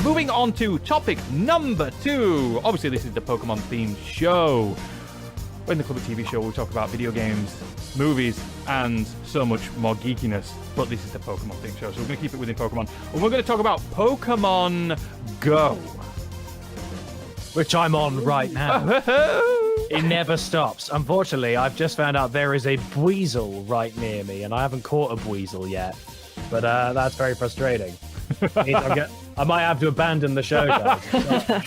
moving on to topic number 2. Obviously, this is the Pokemon themed show. In the Clubit TV Show, we'll talk about video games, movies, and so much more geekiness. But this is the Pokemon themed show, so we're going to keep it within Pokemon. And we're going to talk about Pokemon Go, which I'm on right now. It never stops. Unfortunately, I've just found out there is a Buizel right near me, and I haven't caught a Buizel yet. But that's very frustrating. I might have to abandon the show, guys.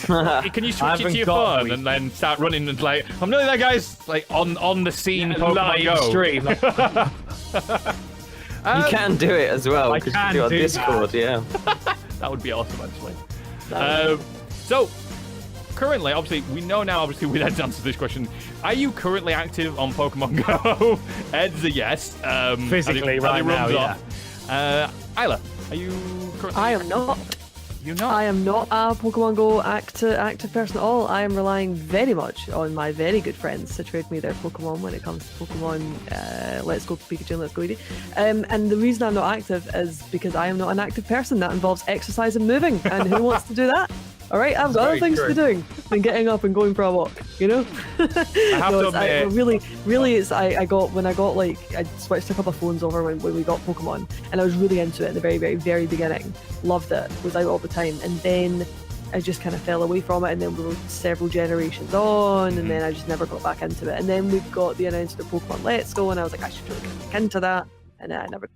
Can you switch it to your phone and then start running and like, I'm nearly there, guys, like on the scene Pokemon Go. Stream. You can do it as well, because you do it on Discord, yeah. That would be awesome, actually. So, currently, obviously, we know now, obviously, with Ed's answer to this question, are you currently active on Pokemon Go? Ed's a yes. Physically, right now, yeah. Isla, are you currently I am not. You're not? I am not a Pokemon Go active person at all. I am relying very much on my very good friends to trade me their Pokemon when it comes to Pokemon Let's Go Pikachu and Let's Go Eevee. And the reason I'm not active is because I am not an active person. That involves exercise and moving. And who wants to do that? All right, I've got other things to be doing than getting up and going for a walk, you know? I have to admit... really, it's I switched a couple of phones over when we got Pokemon, and I was really into it in the very, very, very beginning. Loved it, was out all the time, and then I just kind of fell away from it, and then we were several generations on, and then I just never got back into it. And then we've got the announcement of Pokemon Let's Go, and I was like, I should really get back into that, and I never.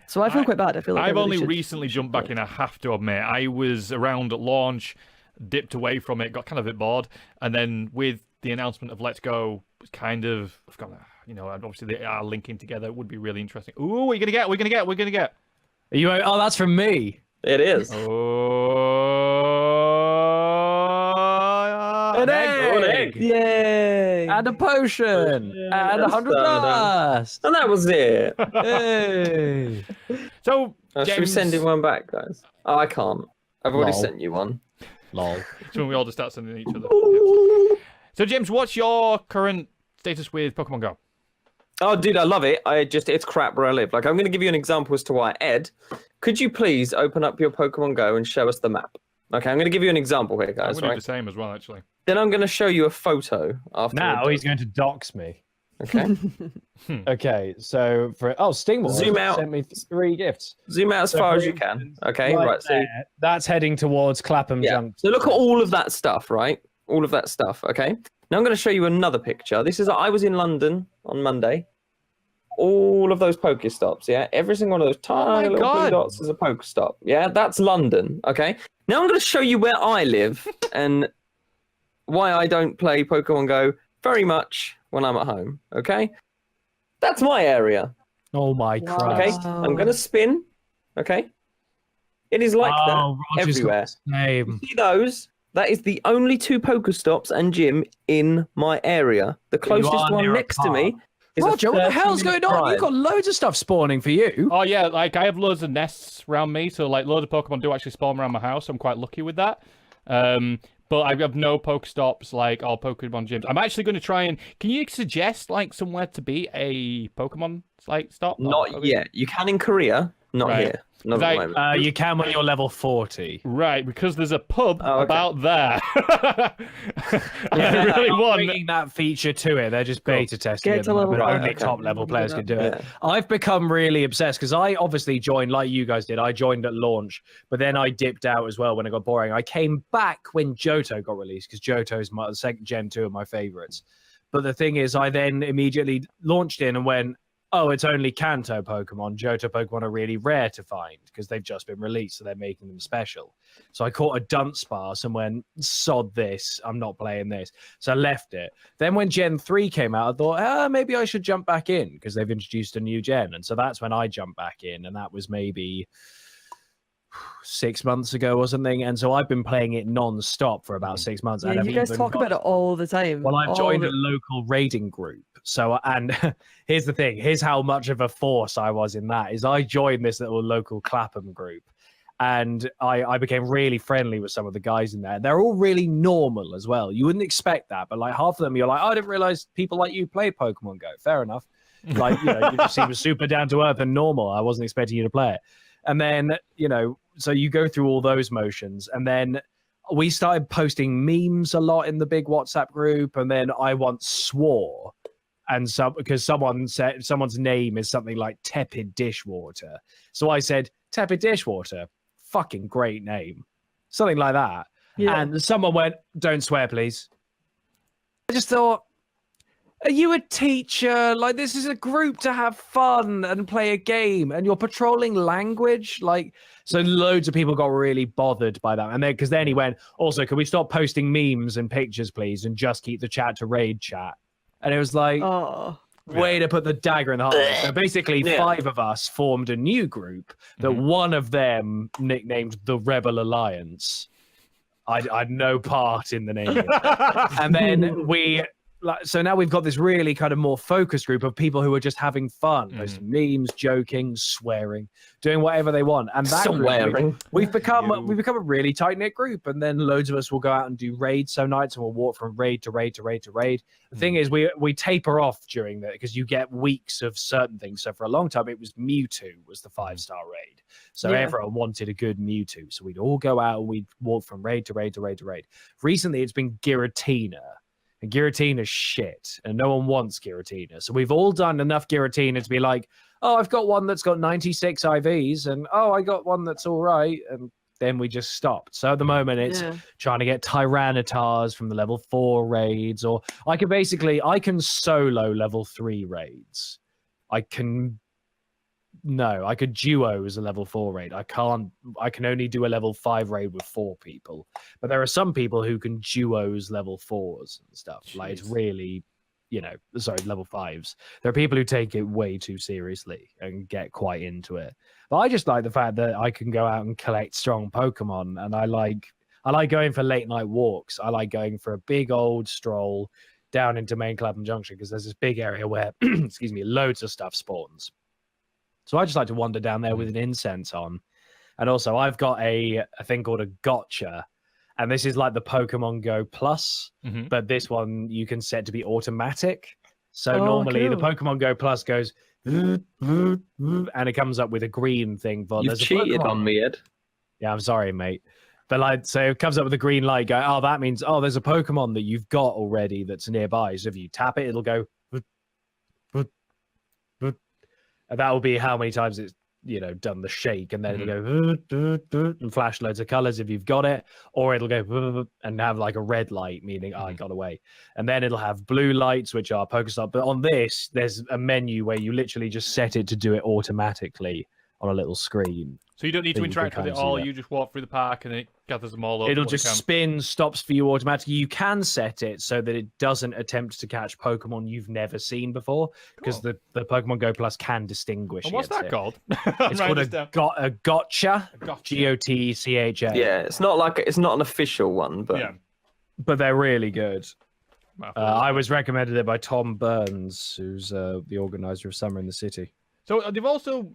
So I feel quite bad. I feel like I've only recently jumped back in, I have to admit. I was around at launch, dipped away from it, got kind of a bit bored, and then with the announcement of Let's Go, was kind of, you know, obviously they are linking together. It would be really interesting. Ooh, what are you going to get? Are you? Oh, that's from me. It is. Oh, an egg. Yay! And a potion. And 100 dust. And that was it. Hey. So, should we send him one back, guys? Oh, I can't. I've already sent you one. Lol. So when we all just start sending each other. So, James, what's your current status with Pokemon Go? Oh, dude, I love it. It's crap where I live. Like, I'm going to give you an example as to why. Ed, could you please open up your Pokemon Go and show us the map? Okay, I'm going to give you an example here, guys. I'm going to do the same as well, actually. Then I'm going to show you a photo after. Now he's going to dox me. Okay. Okay, so Stingwall Zoom out. sent me 3 gifts. Zoom out as far as you can. Okay, right. So that's heading towards Clapham Junction. So look at all of that stuff, right? All of that stuff. Okay. Now I'm going to show you another picture. I was in London on Monday. All of those Pokestops, yeah? Every single one of those tiny little blue dots is a Pokestop. Yeah, that's London, okay? Now I'm going to show you where I live and why I don't play Pokemon Go very much when I'm at home, okay? That's my area. Oh my Christ. Okay, I'm going to spin, okay? It is like that everywhere. You see those? That is the only 2 Pokestops and gym in my area. The closest one next to me... Roger, what the hell's going on? You've got loads of stuff spawning for you. Oh, yeah, like, I have loads of nests around me, so, like, loads of Pokemon do actually spawn around my house. I'm quite lucky with that. But I have no Pokestops, like, or Pokemon gyms. I'm actually going to try and... Can you suggest, like, somewhere to be a Pokemon, like, stop? Not yet. You can in Korea, not here. Not at the moment. You can when you're level 40. Right, because there's a pub about there. I really want bringing that feature to it. They're just beta testing it, but only top level players can do it. I've become really obsessed because I obviously joined like you guys did. I joined at launch, but then I dipped out as well when it got boring. I came back when Johto got released because Johto is my second Gen 2 of my favorites. But the thing is, I then immediately launched in and went, oh, it's only Kanto Pokemon. Johto Pokemon are really rare to find because they've just been released, so they're making them special. So I caught a Dunsparce and went, sod this, I'm not playing this. So I left it. Then when Gen 3 came out, I thought, maybe I should jump back in because they've introduced a new gen. And so that's when I jumped back in, and that was maybe 6 months ago or something. And so I've been playing it non-stop for about 6 months. Yeah, you guys talk about it all the time. Well, I've joined a local raiding group. So, and here's the thing. Here's how much of a force I was in that, is I joined this little local Clapham group. And I became really friendly with some of the guys in there. They're all really normal as well. You wouldn't expect that. But like half of them, you're like, oh, I didn't realize people like you play Pokemon Go. Fair enough. Like, you know, you just seem super down to earth and normal. I wasn't expecting you to play it. And then, you know, so you go through all those motions, and then we started posting memes a lot in the big WhatsApp group, and then I once swore, and because someone said someone's name is something like Tepid Dishwater, so I said Tepid Dishwater, fucking great name, something like that. Yeah. And someone went, "Don't swear, please." I just thought, are you a teacher? Like, this is a group to have fun and play a game, and you're patrolling language. Like, so loads of people got really bothered by that. And then, because then he went, also, can we stop posting memes and pictures, please, and just keep the chat to raid chat? And it was like, way to put the dagger in the heart. So basically, 5 of us formed a new group that one of them nicknamed the Rebel Alliance. I'd no part in the name. And then so now we've got this really kind of more focused group of people who are just having fun, posting memes, joking, swearing, doing whatever they want. And that group, we've become a really tight knit group. And then loads of us will go out and do raids some nights, and we'll walk from raid to raid to raid to raid. The thing is, we taper off during that because you get weeks of certain things. So for a long time, it was Mewtwo was the 5-star raid. So everyone wanted a good Mewtwo. So we'd all go out and we'd walk from raid to raid to raid to raid. Recently, it's been Giratina. And Giratina's shit, and no one wants Giratina. So we've all done enough Giratina to be like, oh, I've got one that's got 96 IVs, and oh, I got one that's all right, and then we just stopped. So at the moment, it's trying to get Tyrannitars from the level 4 raids, or I can solo level 3 raids. I could duo as a level 4 raid. I can only do a level 5 raid with 4 people. But there are some people who can duos level 4s and stuff. Jeez. Like, it's really, level 5s. There are people who take it way too seriously and get quite into it. But I just like the fact that I can go out and collect strong Pokemon, and I like going for late night walks. I like going for a big old stroll down into Main Club and Junction, because there's this big area where, loads of stuff spawns. So I just like to wander down there with an incense on. And also, I've got a thing called a gotcha. And this is like the Pokemon Go Plus, but this one you can set to be automatic. So normally the Pokemon Go Plus goes, and it comes up with a green thing. You've cheated on me, Ed. Yeah, I'm sorry, mate. But so it comes up with a green light going, oh, that means, there's a Pokemon that you've got already that's nearby. So if you tap it, it'll go, and that will be how many times it's done the shake, and then it'll go and flash loads of colors if you've got it, or it'll go and have like a red light, meaning I got away, and then it'll have blue lights, which are Pokestop. But on this, there's a menu where you literally just set it to do it automatically on a little screen. So you don't need to interact with it all. You just walk through the park and it gathers them all up. It'll just spin, stops for you automatically. You can set it so that it doesn't attempt to catch Pokemon you've never seen before, because the Pokemon Go Plus can distinguish. And what's that called? It's called a gotcha. Gotcha. Yeah, it's not an official one, but they're really good. I was recommended it by Tom Burns, who's the organizer of Summer in the City. So they've also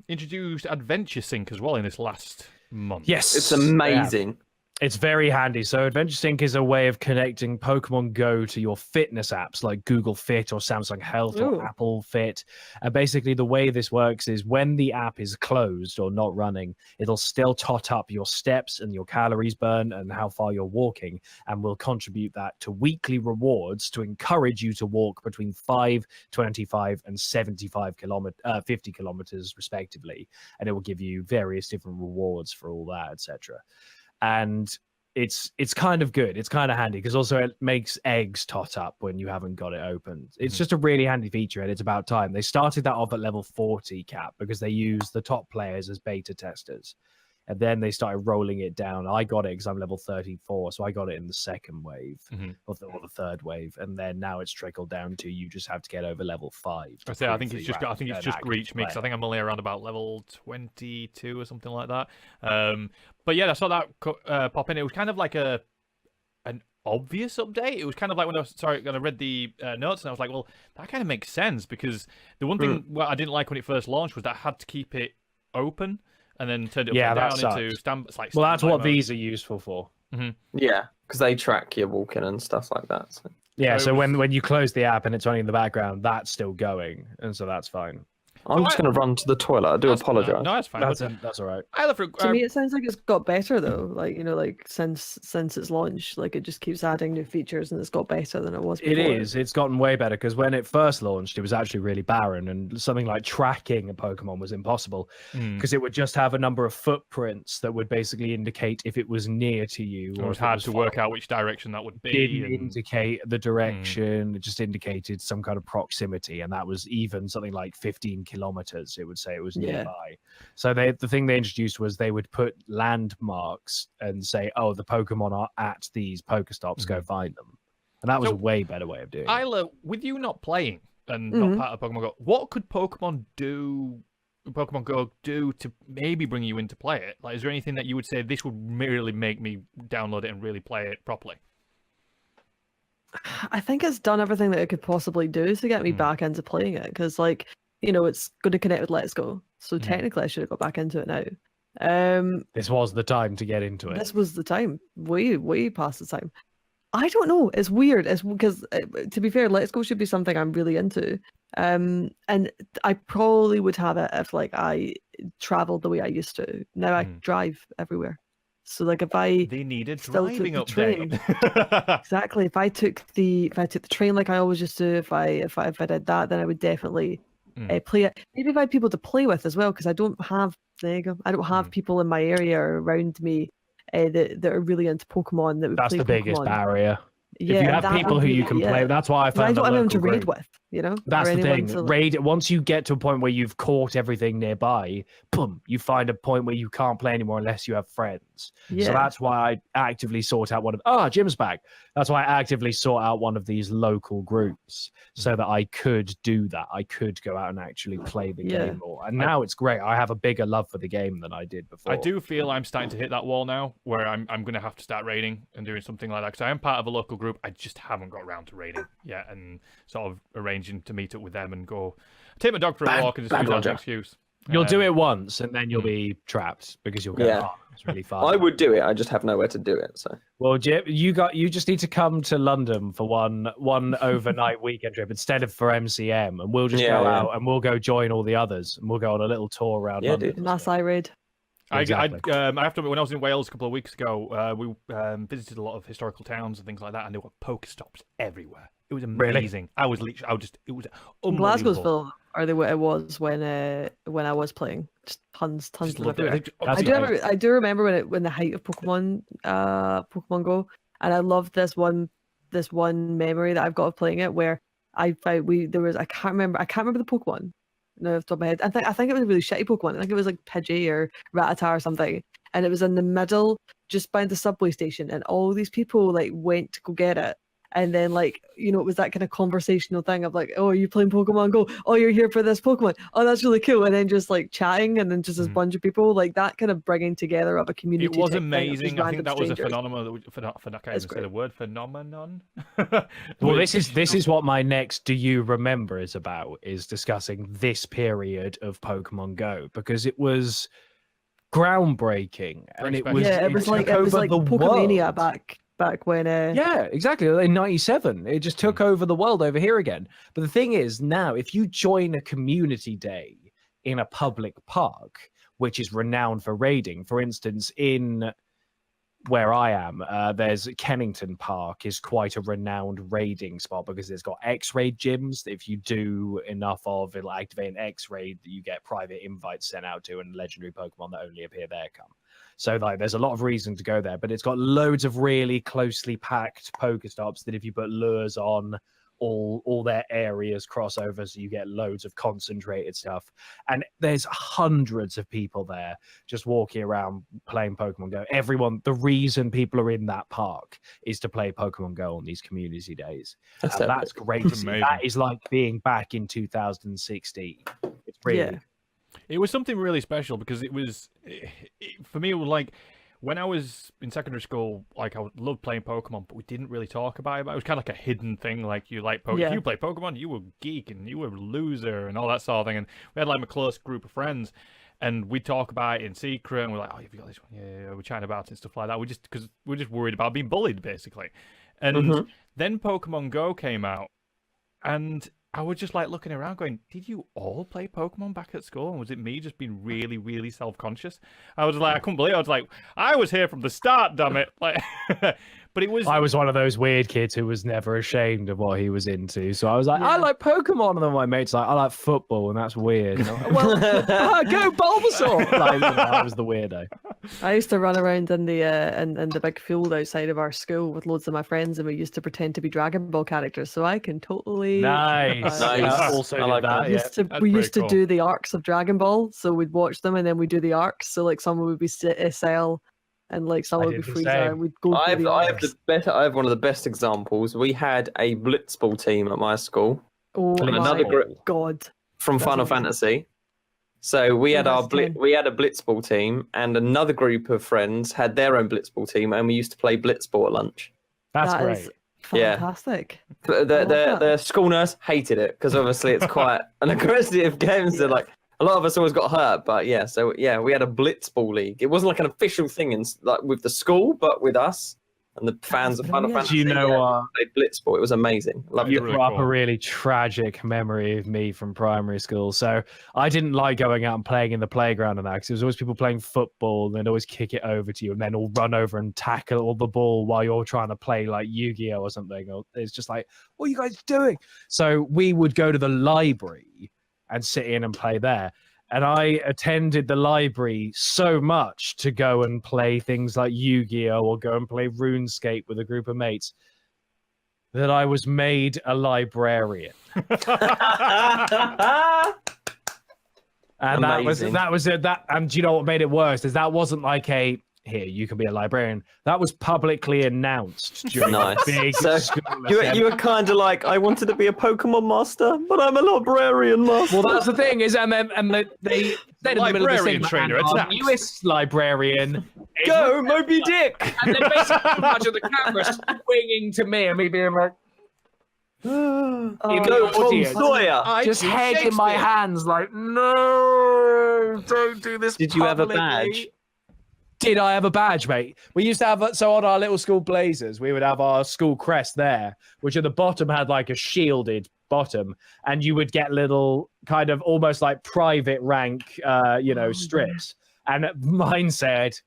introduced Adventure Sync as well in this last month. Yes. It's amazing. It's very handy. So Adventure Sync is a way of connecting Pokemon Go to your fitness apps like Google Fit or Samsung Health or Apple Fit. And basically the way this works is when the app is closed or not running, it'll still tot up your steps and your calories burned and how far you're walking, and will contribute that to weekly rewards to encourage you to walk between 5, 25 and 50 kilometers respectively. And it will give you various different rewards for all that, etc. And it's kind of good. It's kind of handy because also it makes eggs tot up when you haven't got it open. It's just a really handy feature, and it's about time. They started that off at level 40 cap because they use the top players as beta testers. And then they started rolling it down. I got it because I'm level 34, so I got it in the second wave or the third wave, and then now it's trickled down to you just have to get over level 5. I think it's just reached me because I think I'm only around about level 22 or something like that. But yeah, I saw that pop in. It was kind of like an obvious update. It was kind of like when I read the notes, and I was like, well, that kind of makes sense, because the one thing I didn't like when it first launched was that I had to keep it open and then turned it upside down into stand. Well, that's what these are useful for. Yeah, because they track your walking and stuff like that. So. Yeah, so when you close the app and it's running in the background, that's still going, and so that's fine. I'm just going to run to the toilet. I do apologise. No, that's fine. That's all right. To me, it sounds like it's got better though. Like like since its launch, like it just keeps adding new features, and it's got better than it was before. It is. It's gotten way better because when it first launched, it was actually really barren, and something like tracking a Pokemon was impossible because it would just have a number of footprints that would basically indicate if it was near to you. Or it was hard to work out which direction that would be. Didn't indicate the direction. It just indicated some kind of proximity, and that was even something like 15 kilometers. It would say it was nearby. So the thing they introduced was they would put landmarks and say, "Oh, the Pokemon are at these Pokestops. Go find them." And that was a way better way of doing it. Isla, with you not playing and not part of Pokemon Go, what could Pokemon Go do to maybe bring you in to play it? Like, is there anything that you would say this would really make me download it and really play it properly? I think it's done everything that it could possibly do to get me back into playing it, because it's going to connect with Let's Go, so technically I should have got back into it now. This was the time to get into it. This was the time, way past the time. I don't know. It's weird. It's because, to be fair, Let's Go should be something I'm really into. And I probably would have it if I traveled the way I used to. Now I drive everywhere. So if they needed driving update. Exactly. If I took the train like I always used to, if I did that, then I would definitely play it. Maybe if I had people to play with as well, because I don't have people in my area or around me that are really into Pokemon. That's the biggest barrier. Yeah, if you have people who you can play, that's why I found. I don't have them to raid with. That's the thing. Raid. Once you get to a point where you've caught everything nearby, boom, you find a point where you can't play anymore unless you have friends. Yeah. So that's why I actively sought out Jim's back. That's why I actively sought out one of these local groups so that I could do that. I could go out and actually play the game more. And now it's great. I have a bigger love for the game than I did before. I do feel I'm starting to hit that wall now where I'm going to have to start raiding and doing something like that, because I am part of a local group. I just haven't got around to raiding yet, and sort of arranging to meet up with them and go take my dog for a walk and just use that as an excuse. You'll do it once and then you'll be trapped because you'll go, it's really fun. I would do it. I just have nowhere to do it. So well, Jim, you just need to come to London for one overnight weekend trip instead of for MCM, and we'll just go out and we'll go join all the others and we'll go on a little tour around London. Dude. Mass raid. Exactly. I have to admit, when I was in Wales a couple of weeks ago, we visited a lot of historical towns and things like that, and there were Pokestops everywhere. It was amazing. Really? It was unbelievable. Glasgow's full, or it was when I was playing. Just tons of everywhere. I do remember when the height of Pokemon Go, and I loved this one memory that I've got of playing it where I can't remember the Pokemon. No, off the top of my head. I think it was a really shitty Pokemon. I think it was like Pidgey or Rattata or something. And it was in the middle, just by the subway station, and all these people went to go get it. And then it was that kind of conversational thing of oh, are you playing Pokemon Go? Oh, you're here for this Pokemon. Oh, that's really cool. And then just chatting, and then just this bunch of people, that kind of bringing together of a community. It was amazing. I think that was a phenomenon. I can't even say the word phenomenon. Well, this is what my next Do You Remember is about, is discussing this period of Pokemon Go, because it was groundbreaking, and it was like Pokemania back when exactly, in 97 it just took over the world over here again. But the thing is, now if you join a community day in a public park which is renowned for raiding, for instance, in where I am, there's Kennington Park is quite a renowned raiding spot because it's got X-raid gyms. If you do enough of, it'll activate an X-raid that you get private invites sent out to, and legendary Pokemon that only appear there come. So there's a lot of reason to go there, but it's got loads of really closely packed Pokestops that if you put lures on, all their areas cross over, so you get loads of concentrated stuff. And there's hundreds of people there just walking around playing Pokemon Go. The reason people are in that park is to play Pokemon Go on these community days. That's great. That is like being back in 2016. It's really It was something really special because for me, it was when I was in secondary school, I loved playing Pokemon, but we didn't really talk about it. It was kind of like a hidden thing. If you play Pokemon, you were geek and you were a loser and all that sort of thing. And we had a close group of friends, and we'd talk about it in secret. And we're like, "Oh, have you got this one?" Yeah. We're chatting about it and stuff like that. Because we're just worried about being bullied, basically. And then Pokemon Go came out, and I was just like looking around going, did you all play Pokemon back at school? And was it me just being really, really self-conscious? I was like, I couldn't believe it. I was like, I was here from the start, damn it. Like, but it was... I was one of those weird kids who was never ashamed of what he was into. So I was like, I like Pokemon. And then my mate's like, I like football, and that's weird. And like, well, go Bulbasaur. Like, I was the weirdo. I used to run around in the big field outside of our school with loads of my friends, and we used to pretend to be Dragon Ball characters. So I can totally nice. Also I like that. We used to do the arcs of Dragon Ball, so we'd watch them and then we'd do the arcs. So like someone would be Cell, and like someone would be Frieza, and we'd go. I have one of the best examples. We had a blitzball team at my school. Oh my god! From Final Fantasy. So we had a blitzball team, and another group of friends had their own blitzball team, and we used to play blitzball at lunch. That's great. Fantastic. Yeah. The school nurse hated it because obviously it's quite an aggressive game. So like a lot of us always got hurt, but we had a blitzball league. It wasn't like an official thing with the school, but with us and the fans of Final Fantasy. You know, played blitzball. It was amazing. You brought up a really tragic memory of me from primary school. So I didn't like going out and playing in the playground and that, because there was always people playing football, and they'd always kick it over to you and then all run over and tackle the ball while you're trying to play like Yu-Gi-Oh or something. Or it's just like, what are you guys doing? So we would go to the library and sit in and play there. And I attended the library so much to go and play things like Yu-Gi-Oh! Or go and play RuneScape with a group of mates that I was made a librarian. And amazing. that was it. And do you know what made it worse? Is that wasn't like a, here, you can be a librarian. That was publicly announced during a big school you were kind of like, I wanted to be a Pokemon master, but I'm a librarian master. Well, that's the thing, is, and they said in the middle of the thing, trainer and our newest librarian, go Moby Dick, and then basically much of the camera swinging to me and me being like, go Tom Sawyer, just head in my hands, like, no, don't do this. Did you have a badge? Did I have a badge, mate? We used to have, so on our little school blazers, we would have our school crest there, which at the bottom had like a shielded bottom, and you would get little kind of almost like private rank, strips. And mine said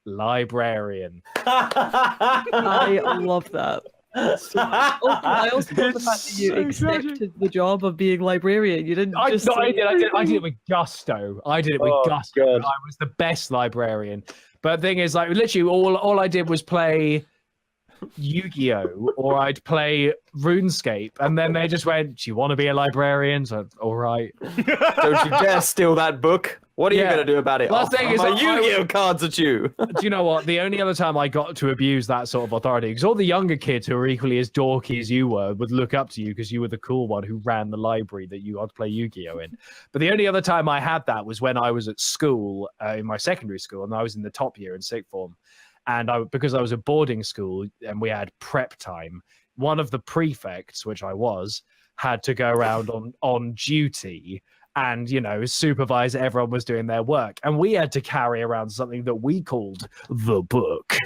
librarian. I love that. I also love the fact that you accepted the job of being librarian. You didn't I did it with gusto. I did it with gusto. God. I was the best librarian. But the thing is, like, literally all I did was play Yu-Gi-Oh! Or I'd play RuneScape, and then they just went, do you want to be a librarian? So, all right. Don't you dare steal that book. What are you going to do about it? Last thing is, my Yu-Gi-Oh! Cards at you. Do you know what? The only other time I got to abuse that sort of authority, because all the younger kids who were equally as dorky as you were would look up to you because you were the cool one who ran the library that you had to play Yu-Gi-Oh! In. But the only other time I had that was when I was at school, in my secondary school, and I was in the top year in sixth form. And because I was at boarding school and we had prep time, one of the prefects, which I was, had to go around on duty and, supervise everyone was doing their work. And we had to carry around something that we called the book.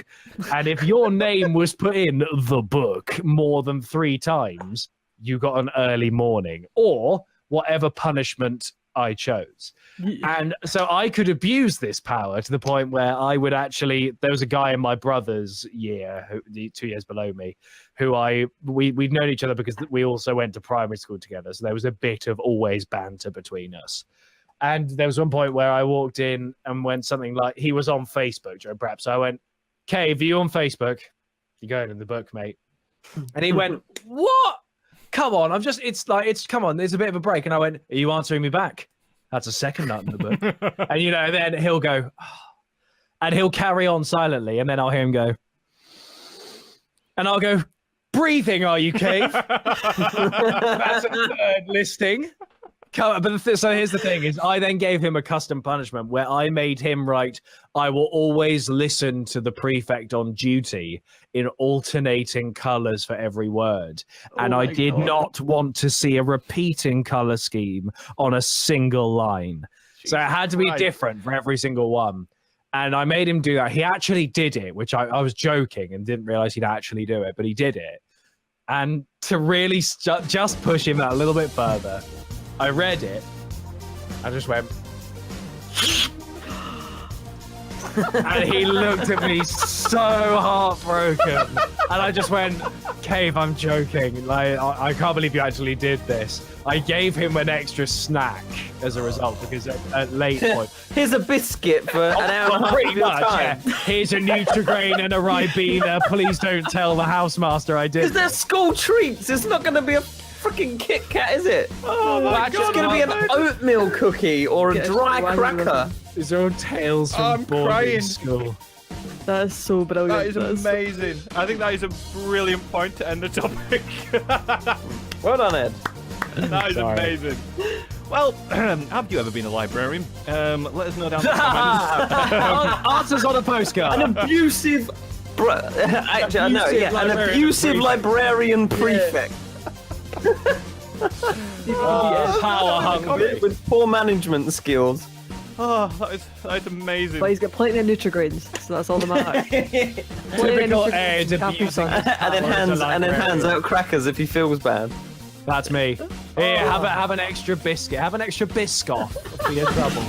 And if your name was put in the book more than 3 times, you got an early morning or whatever punishment I chose. And so I could abuse this power to the point where I would actually, there was a guy in my brother's year, 2 years below me, who we'd known each other because we also went to primary school together. So there was a bit of always banter between us. And there was one point where I walked in and went something like, he was on Facebook during prep. So I went, Cave, are you on Facebook? You're going in the book, mate. And he went, what? Come on, come on, there's a bit of a break. And I went, are you answering me back? That's a second nut in the book. And, then he'll go, oh. And he'll carry on silently. And then I'll hear him go, and I'll go, breathing, are you, Cave? That's a third listing. So here's the thing, is I then gave him a custom punishment where I made him write, I will always listen to the prefect on duty in alternating colors for every word. And I did not want to see a repeating color scheme on a single line. So it had to be different for every single one. And I made him do that. He actually did it, which I was joking and didn't realize he'd actually do it, but he did it. And to really just push him a little bit further, I read it. I just went. And he looked at me so heartbroken. And I just went, Cave, I'm joking. Like, I can't believe you actually did this. I gave him an extra snack as a result because at late point. Here's a biscuit for an hour and a half Pretty of your much, time. yeah. Here's a Nutrigrain and a Ribena. Please don't tell the housemaster I did. Because they're school treats. It's not going to be a freaking Kit Kat, is it? Oh my It's god! going to be an oatmeal cookie or a Yes, dry why cracker. These are all tales from I'm boarding crying. school. That is so brilliant. That is amazing. I think that is a brilliant point to end the topic. Well done, Ed. That is Sorry. amazing. Well, have you ever been a librarian? Let us know down in the comments. Answers on a postcard. An abusive... Actually, no, Abusive yeah, an librarian abusive prefect. librarian prefect. Power hungry. With poor management skills. Oh, that is amazing. But he's got plenty of Nutrigrains, so that's all that matters. Typical Ed abusing. And then hands out crackers if he feels bad. That's me. Here, have an extra biscuit. Have an extra Biscoff for your trouble.